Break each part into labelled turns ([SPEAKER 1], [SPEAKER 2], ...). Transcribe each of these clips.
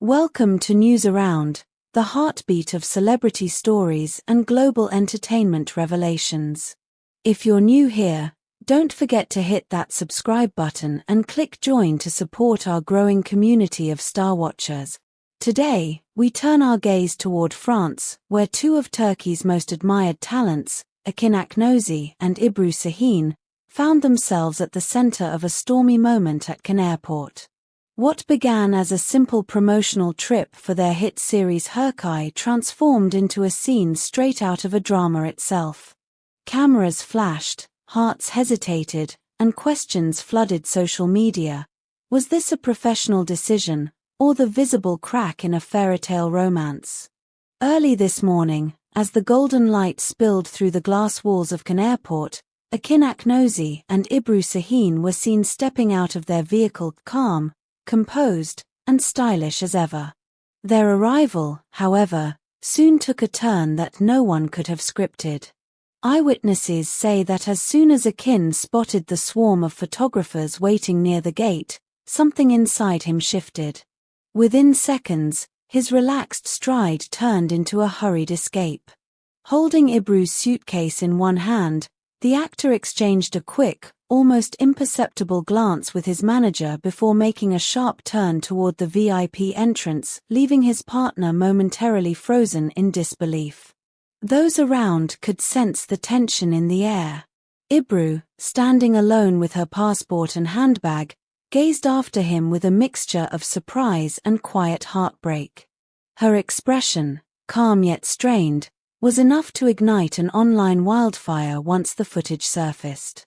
[SPEAKER 1] Welcome to News Around, the heartbeat of celebrity stories and global entertainment revelations. If you're new here, don't forget to hit that subscribe button and click join to support our growing community of star watchers. Today, we turn our gaze toward France, where two of Turkey's most admired talents, Akin Akınözü and Ebru Şahin, found themselves at the center of a stormy moment at Cannes Airport. What began as a simple promotional trip for their hit series Hırkay transformed into a scene straight out of a drama itself. Cameras flashed, hearts hesitated, and questions flooded social media. Was this a professional decision, or the visible crack in a fairy-tale romance? Early this morning, as the golden light spilled through the glass walls of Cannes Airport, Akin Akınözü and Ibrew Şahin were seen stepping out of their vehicle calm, composed, and stylish as ever. Their arrival, however, soon took a turn that no one could have scripted. Eyewitnesses say that as soon as Akin spotted the swarm of photographers waiting near the gate, something inside him shifted. Within seconds, his relaxed stride turned into a hurried escape. Holding Ibrew's suitcase in one hand, the actor exchanged a quick, almost imperceptible glance with his manager before making a sharp turn toward the VIP entrance, leaving his partner momentarily frozen in disbelief. Those around could sense the tension in the air. Ibrew, standing alone with her passport and handbag, gazed after him with a mixture of surprise and quiet heartbreak. Her expression, calm yet strained, was enough to ignite an online wildfire once the footage surfaced.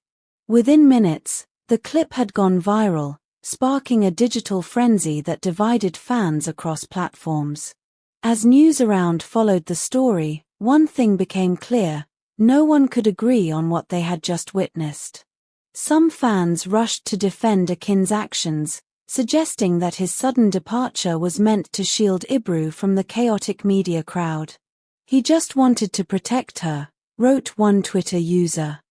[SPEAKER 1] Within minutes, the clip had gone viral, sparking a digital frenzy that divided fans across platforms. As News Around followed the story, one thing became clear: no one could agree on what they had just witnessed. Some fans rushed to defend Akin's actions, suggesting that his sudden departure was meant to shield Ibrew from the chaotic media crowd. "He just wanted to protect her," wrote one Twitter user.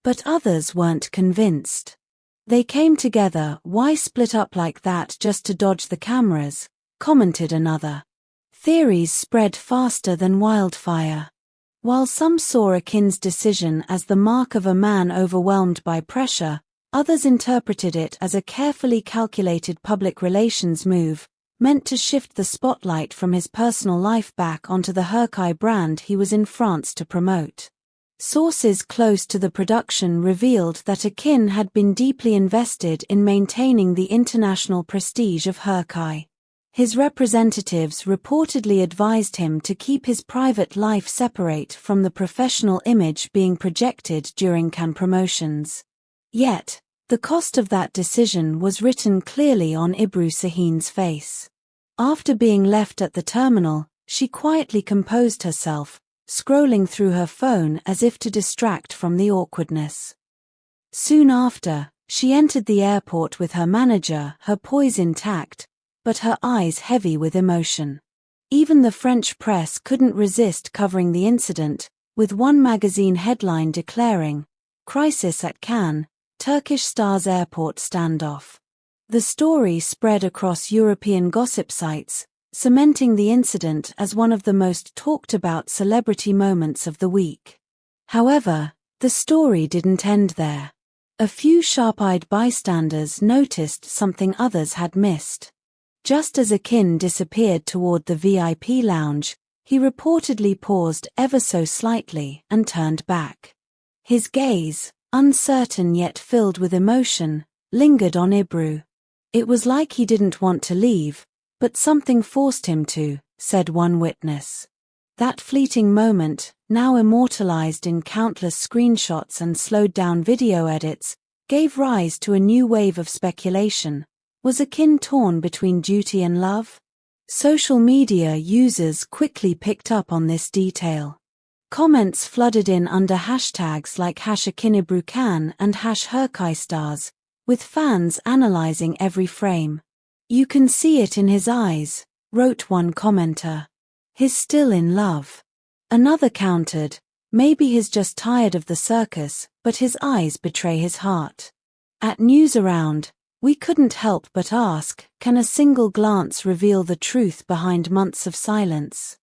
[SPEAKER 1] But others weren't convinced. "They came together, why split up like that just to dodge the cameras?" commented another. Theories spread faster than wildfire. While some saw Akin's decision as the mark of a man overwhelmed by pressure, others interpreted it as a carefully calculated public relations move, meant to shift the spotlight from his personal life back onto the Hırkay brand he was in France to promote. Sources close to the production revealed that Akin had been deeply invested in maintaining the international prestige of Hırkay. His representatives reportedly advised him to keep his private life separate from the professional image being projected during Cannes promotions. Yet, the cost of that decision was written clearly on Ibrew Şahin's face. After being left at the terminal, she quietly composed herself, scrolling through her phone as if to distract from the awkwardness. Soon after, she entered the airport with her manager, her poise intact, but her eyes heavy with emotion. Even the French press couldn't resist covering the incident, with one magazine headline declaring, "Crisis at Cannes, Turkish star's airport standoff." The story spread across European gossip sites, cementing the incident as one of the most talked-about celebrity moments of the week. However, the story didn't end there. A few sharp-eyed bystanders noticed something others had missed. Just as Akin disappeared toward the VIP lounge, he reportedly paused ever so slightly and turned back. His gaze, uncertain yet filled with emotion, lingered on Ibrew. "It was like he didn't want to leave, but something forced him to," said one witness. That fleeting moment, now immortalized in countless screenshots and slowed-down video edits, gave rise to a new wave of speculation. Was Akin torn between duty and love? Social media users quickly picked up on this detail. Comments flooded in under hashtags like #AkinIbrew and #HırkayStars, with fans analyzing every frame. "You can see it in his eyes," wrote one commenter. "He's still in love." Another countered, "Maybe he's just tired of the circus, but his eyes betray his heart." At News Around, We couldn't help but ask, can a single glance reveal the truth behind months of silence?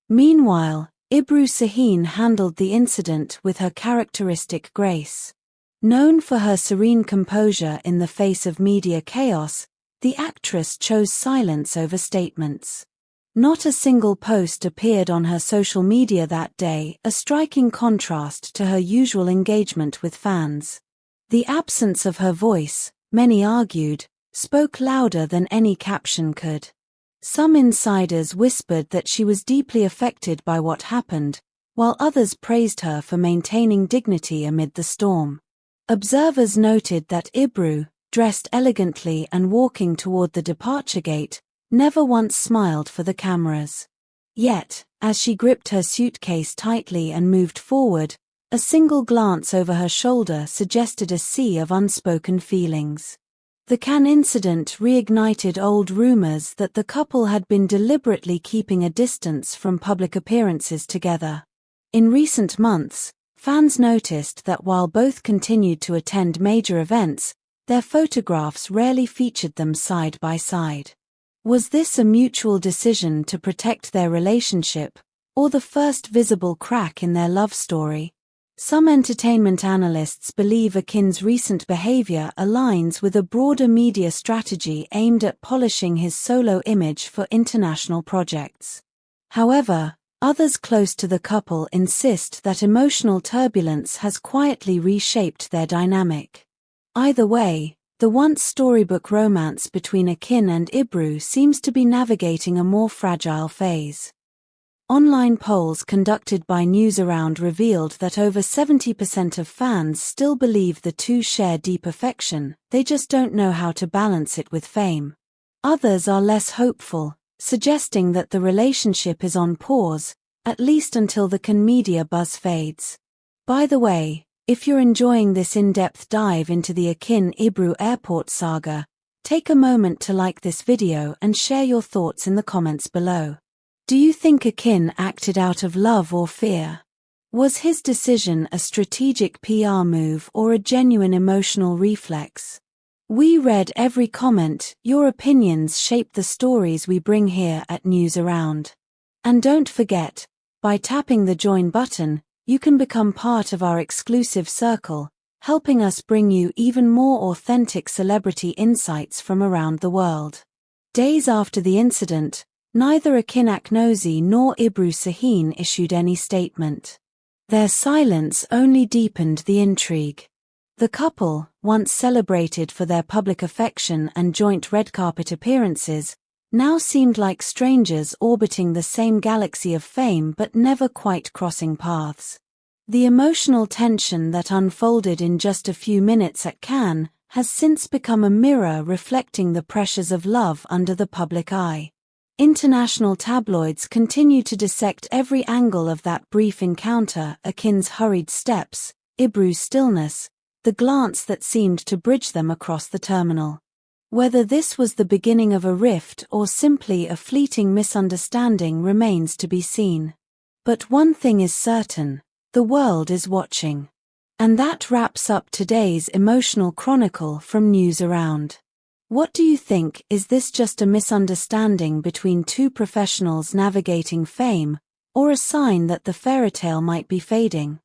[SPEAKER 1] Meanwhile, Ebru Şahin handled the incident with her characteristic grace. Known for her serene composure in the face of media chaos, the actress chose silence over statements. Not a single post appeared on her social media that day, a striking contrast to her usual engagement with fans. The absence of her voice, many argued, spoke louder than any caption could. Some insiders whispered that she was deeply affected by what happened, while others praised her for maintaining dignity amid the storm. Observers noted that Ibrew, dressed elegantly and walking toward the departure gate, never once smiled for the cameras. Yet, as she gripped her suitcase tightly and moved forward, a single glance over her shoulder suggested a sea of unspoken feelings. The Cannes incident reignited old rumors that the couple had been deliberately keeping a distance from public appearances together. In recent months, fans noticed that while both continued to attend major events, their photographs rarely featured them side by side. Was this a mutual decision to protect their relationship, or the first visible crack in their love story? Some entertainment analysts believe Akin's recent behavior aligns with a broader media strategy aimed at polishing his solo image for international projects. However, others close to the couple insist that emotional turbulence has quietly reshaped their dynamic. Either way, the once storybook romance between Akin and Ibrew seems to be navigating a more fragile phase. Online polls conducted by Newsaround revealed that over 70% of fans still believe the two share deep affection, they just don't know how to balance it with fame. Others are less hopeful, suggesting that the relationship is on pause, at least until the Cannes media buzz fades. By the way, if you're enjoying this in-depth dive into the Akin-Ibrew airport saga, take a moment to like this video and share your thoughts in the comments below. Do you think Akin acted out of love or fear? Was his decision a strategic PR move or a genuine emotional reflex? We read every comment. Your opinions shape the stories we bring here at Newsaround. And don't forget, by tapping the join button, you can become part of our exclusive circle, helping us bring you even more authentic celebrity insights from around the world. Days after the incident, neither Akin Akınözü nor Ebru Şahin issued any statement. Their silence only deepened the intrigue. The couple, once celebrated for their public affection and joint red carpet appearances, now seemed like strangers orbiting the same galaxy of fame but never quite crossing paths. The emotional tension that unfolded in just a few minutes at Cannes has since become a mirror reflecting the pressures of love under the public eye. International tabloids continue to dissect every angle of that brief encounter: Akin's hurried steps, Ibrew's stillness, the glance that seemed to bridge them across the terminal. Whether this was the beginning of a rift or simply a fleeting misunderstanding remains to be seen. But one thing is certain: the world is watching. And that wraps up today's emotional chronicle from Newsaround. What do you think? Is this just a misunderstanding between two professionals navigating fame, or a sign that the fairytale might be fading?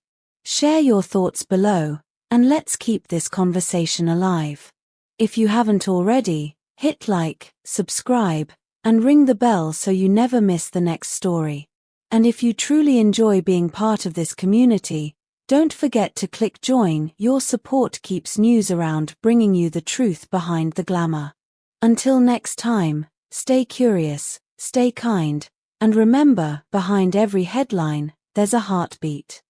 [SPEAKER 1] Share your thoughts below, and let's keep this conversation alive. If you haven't already, hit like, subscribe, and ring the bell so you never miss the next story. And if you truly enjoy being part of this community, don't forget to click join. Your support keeps Newsaround bringing you the truth behind the glamour. Until next time, stay curious, stay kind, and remember, behind every headline, there's a heartbeat.